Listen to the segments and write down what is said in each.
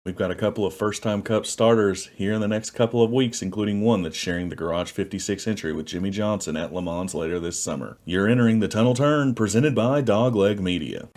We've got a couple of first-time Cup starters here in the next couple of weeks, including one that's sharing the Garage 56 entry with Jimmy Johnson at Le Mans later this summer. You're entering the Tunnel Turn, presented by Dogleg Media.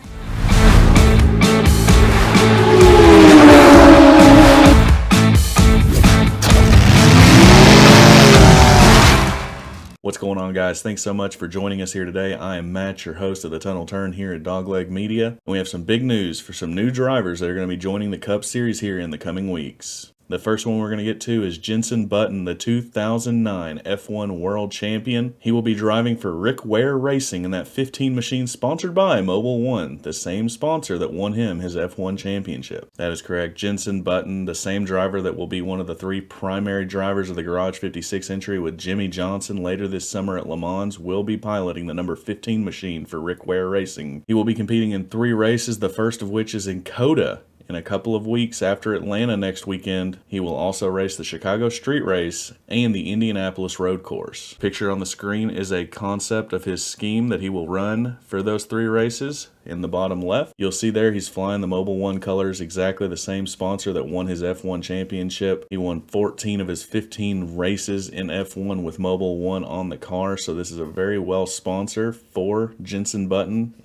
What's going on, guys? Thanks so much for joining us here today. I am Matt, your host of the Tunnel Turn here at Dogleg Media. And we have some big news for some new drivers that are going to be joining the Cup Series here in the coming weeks. The first one we're going to get to is Jenson, the 2009 F1 World Champion. He will be driving for Rick Ware Racing in that 15 machine sponsored by Mobil 1, the same sponsor that won him his F1 championship. That is correct. Jenson, the same driver that will be one of the three primary drivers of the Garage 56 entry with Jimmy Johnson later this summer at Le Mans, will be piloting the number 15 machine for Rick Ware Racing. He will be competing in 3 races, the first of which is in Coda. In a couple of weeks after Atlanta next weekend, he will also race the Chicago Street Race and the Indianapolis Road Course. Pictured on the screen is a concept of his scheme that he will run for those 3 races. In the bottom left, you'll see there he's flying the Mobil 1 colors, exactly the same sponsor that won his F1 championship. He won 14 of his 15 races in F1 with Mobil 1 on the car, so this is a very well sponsor for Jenson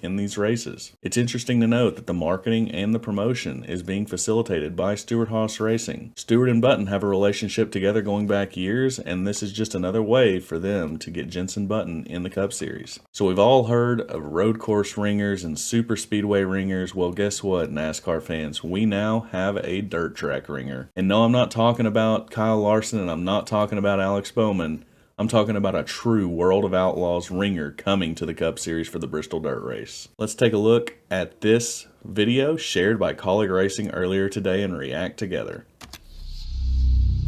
in these races. It's interesting to note that the marketing and the promotion is being facilitated by Stewart-Haas Racing. Stewart and Button have a relationship together going back years, and this is just another way for them to get Jenson in the Cup Series. So we've all heard of road course ringers and super speedway ringers. Well, guess what, NASCAR fans? We now have a dirt track ringer. And no, I'm not talking about Kyle Larson, and I'm not talking about Alex Bowman. I'm talking about a true World of Outlaws ringer coming to the Cup Series for the Bristol Dirt Race. Let's take a look at this video shared by Kaulig Racing earlier today and react together.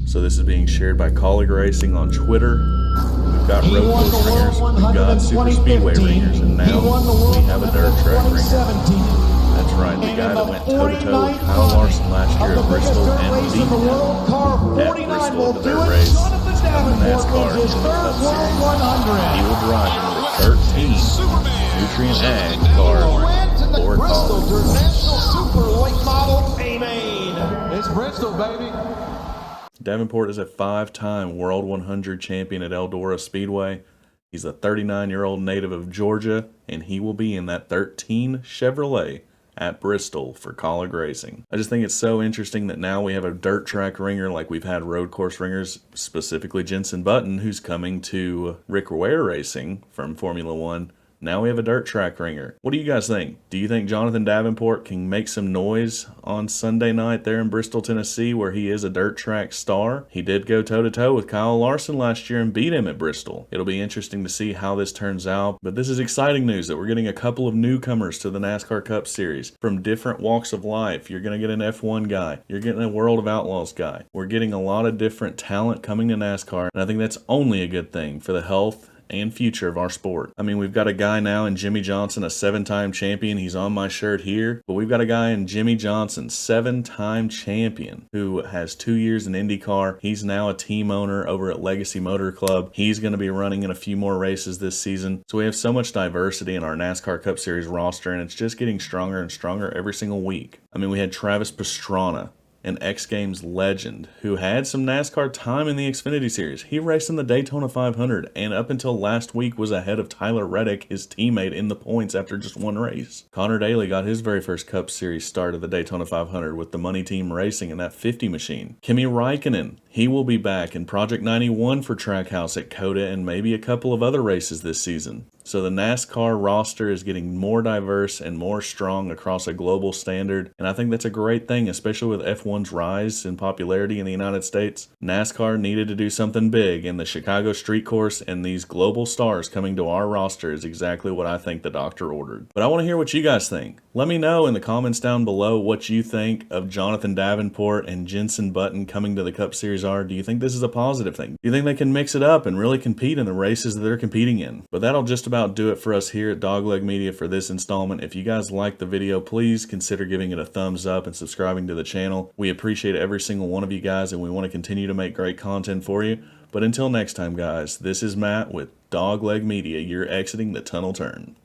So this is being shared by Kaulig Racing on Twitter. We've got road course ringers, we've got super speedway ringers, and now we have a dirt track ringer. That's right, the guy that went toe-to-toe with Kyle Larson last year at Bristol and beat him at Bristol in the dirt race of the NASCAR in the Cup Series. He will drive in the 13 Nutrient Ag car for Kaulig. Super late model A-Main. It's Bristol, baby. Davenport is a 5-time World 100 champion at Eldora Speedway. He's a 39-year-old native of Georgia, and he will be in that 13 Chevrolet at Bristol for Kaulig Racing. I just think it's so interesting that now we have a dirt track ringer like we've had road course ringers, specifically Jenson who's coming to Rick Ware Racing from Formula 1. Now we have a dirt track ringer. What do you guys think? Do you think Jonathan Davenport can make some noise on Sunday night there in Bristol, Tennessee, where he is a dirt track star? He did go toe-to-toe with Kyle Larson last year and beat him at Bristol. It'll be interesting to see how this turns out, but this is exciting news that we're getting a couple of newcomers to the NASCAR Cup Series from different walks of life. You're going to get an F1 guy. You're getting a World of Outlaws guy. We're getting a lot of different talent coming to NASCAR, and I think that's only a good thing for the health and future of our sport. I mean, we've got a guy now in Jimmy Johnson, a 7-time champion. He's on my shirt here. But we've got a guy in Jimmy Johnson, 7-time champion, who has 2 years in Indy Car. He's now a team owner over at Legacy Motor Club. He's going to be running in a few more races this season. So we have so much diversity in our NASCAR Cup Series roster, and it's just getting stronger and stronger every single week. I mean, we had Travis Pastrana, an X Games legend who had some NASCAR time in the Xfinity Series. He raced in the Daytona 500 and up until last week was ahead of Tyler Reddick, his teammate, in the points after just 1 race. Conor Daly got his very first Cup Series start of the Daytona 500 with the Money Team Racing in that 50 machine. Kimi Räikkönen, he will be back in Project 91 for Trackhouse at Coda and maybe a couple of other races this season. So the NASCAR roster is getting more diverse and more strong across a global standard, and I think that's a great thing, especially with F1's rise in popularity in the United States. NASCAR needed to do something big, and the Chicago Street Course and these global stars coming to our roster is exactly what I think the doctor ordered. But I want to hear what you guys think. Let me know in the comments down below what you think of Jonathan Davenport and Jenson coming to the Cup Series R. Do you think this is a positive thing? Do you think they can mix it up and really compete in the races that they're competing in? But that'll just about do it for us here at Dogleg Media for this installment. If you guys liked the video, please consider giving it a thumbs up and subscribing to the channel. We appreciate every single one of you guys, and we want to continue to make great content for you. But until next time, guys, this is Matt with Dogleg Media. You're exiting the Tunnel Turn.